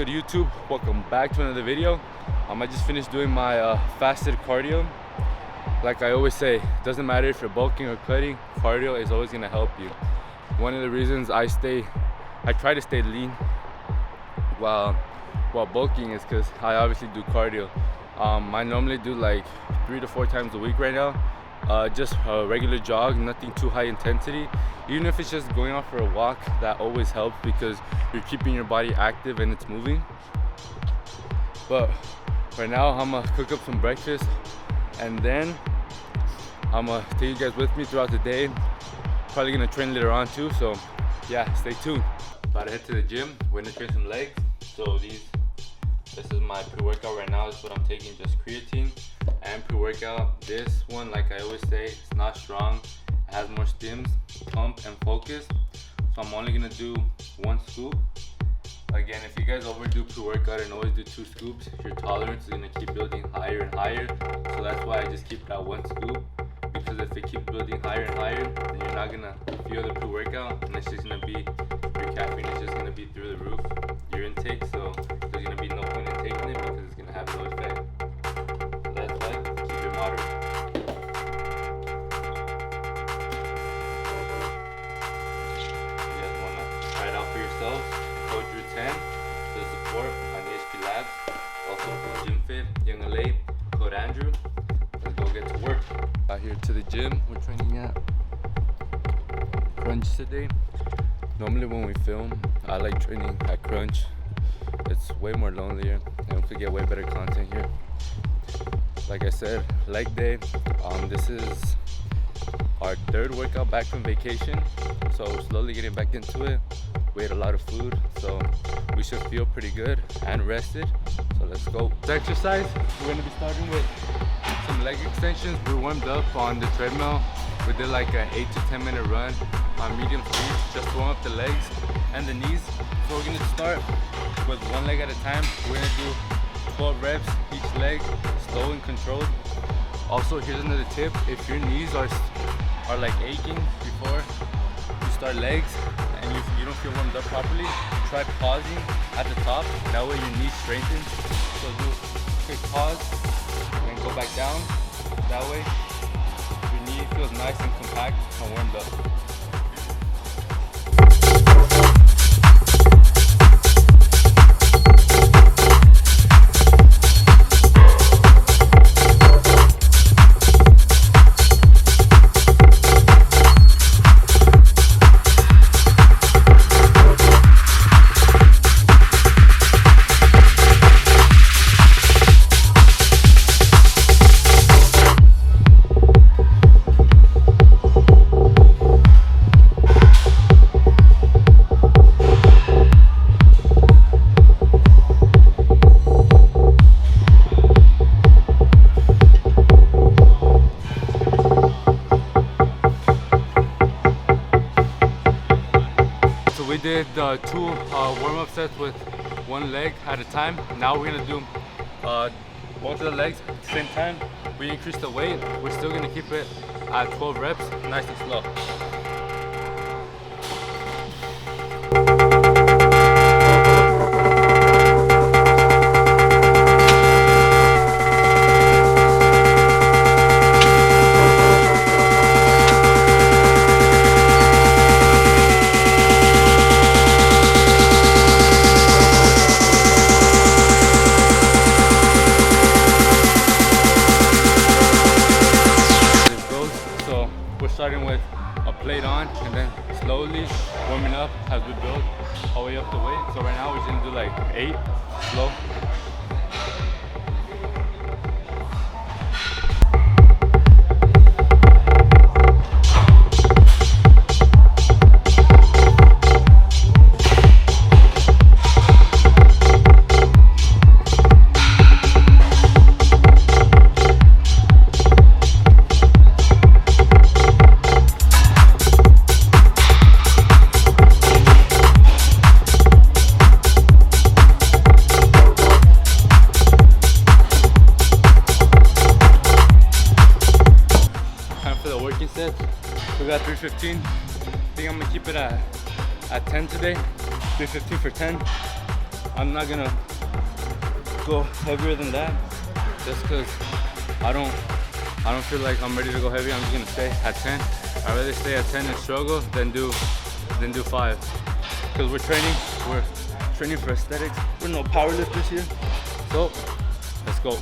good, YouTube? Welcome back to another video. I just finished doing my fasted cardio. Like I always say, doesn't matter if you're bulking or cutting, cardio is always gonna help you. One of the reasons I try to stay lean while bulking is because I obviously do cardio. I normally do like 3 to 4 times a week right now. Just a regular jog, nothing too high intensity. Even if it's just going out for a walk, that always helps because you're keeping your body active and it's moving. But right now I'm gonna cook up some breakfast and then I'm gonna take you guys with me throughout the day. Probably gonna train later on too, so yeah, stay tuned. About to head to the gym. We're gonna train some legs. So this is my pre-workout right now. This is what I'm taking, just creatine and pre-workout. This one, like I always say, it's not strong. It has more stims, pump, and focus. So I'm only gonna do 1 scoop. Again, if you guys overdo pre-workout and always do 2 scoops, your tolerance is gonna keep building higher and higher. So that's why I just keep it at 1 scoop. Because if it keeps building higher and higher, then you're not gonna feel the pre-workout, and it's just gonna be, your caffeine is just gonna be through the roof, your intake. So there's gonna be no point in taking it because it's gonna have no effect. So that's why, keep it moderate. You guys wanna try it out for yourselves. Code Drew10 for the support on EHP Labs. Also code GymFit, Young LA, code Andrew. Let's go get to work. Out here to the gym, we're training at Crunch today. Normally when we film, I like training at Crunch. It's way more lonelier and we could get way better content here. Like I said, leg day. This is our 3rd workout back from vacation, so slowly getting back into it. We ate a lot of food, so we should feel pretty good and rested. So let's go. To exercise, we're gonna be starting with some leg extensions. We warmed up on the treadmill. We did like an 8 to 10 minute run on medium speed, just to warm up the legs and the knees. So we're gonna start with 1 leg at a time. We're gonna do 12 reps each leg, slow and controlled. Also, here's another tip: if your knees are like aching before you start legs and you don't feel warmed up properly, try pausing at the top. That way your knees strengthen. So do a quick pause and go back down. That way your knee feels nice and compact and warmed up. We did 2 warm-up sets with 1 leg at a time. Now we're gonna do both of the legs at the same time. We increased the weight. We're still gonna keep it at 12 reps, nice and slow. Starting with a plate on and then slowly warming up as we build all the way up the weight. So right now we're just gonna do like 8 slow. We got 315. I think I'm gonna keep it at 10 today. 315 for 10. I'm not gonna go heavier than that just because I don't feel like I'm ready to go heavy. I'm just gonna stay at 10. I'd rather stay at 10 and struggle than do 5. Because we're training for aesthetics. We're no powerlifters here. So let's go.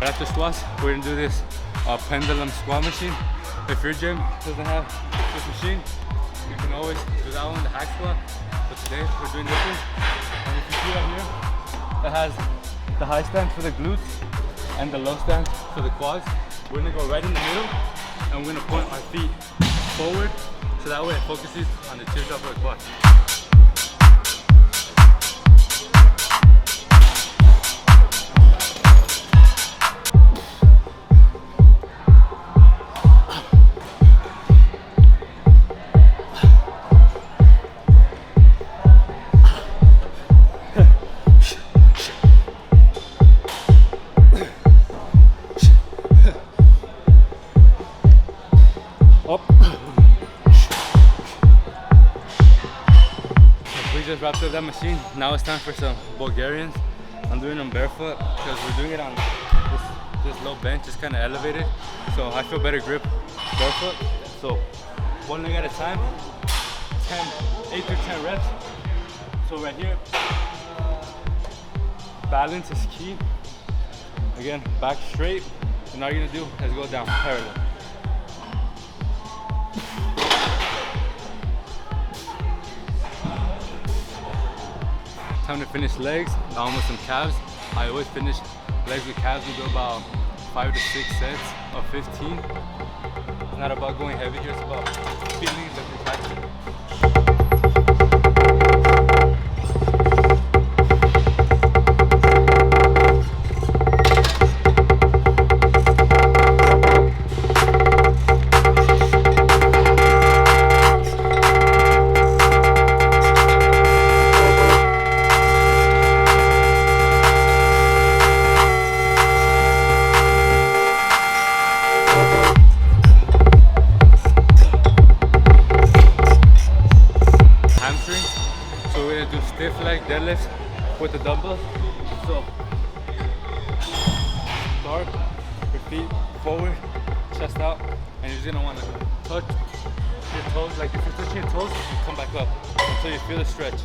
After squats, we're gonna do this pendulum squat machine. If your gym doesn't have this machine, you can always do that one, the hack squat. But today we're doing this one. And if you see right here, it has the high stand for the glutes and the low stand for the quads. We're gonna go right in the middle and we're gonna point our feet forward so that way it focuses on the teardrop of the quad. We just wrapped up that machine. Now it's time for some Bulgarians. I'm doing them barefoot because we're doing it on this low bench. It's kind of elevated, so I feel better grip barefoot. So one leg at a time, 8 to 10 reps. So right here, balance is key. Again, back straight. And all you're gonna do is go down parallel. Time to finish legs, almost some calves. I always finish legs with calves. We do about 5 to 6 sets of 15. It's not about going heavy here, it's about feeling the contraction. So we're gonna do stiff leg deadlifts with the dumbbells. So start, your feet forward, chest out, and you're just gonna wanna touch your toes. Like if you're touching your toes, you come back up until you feel the stretch.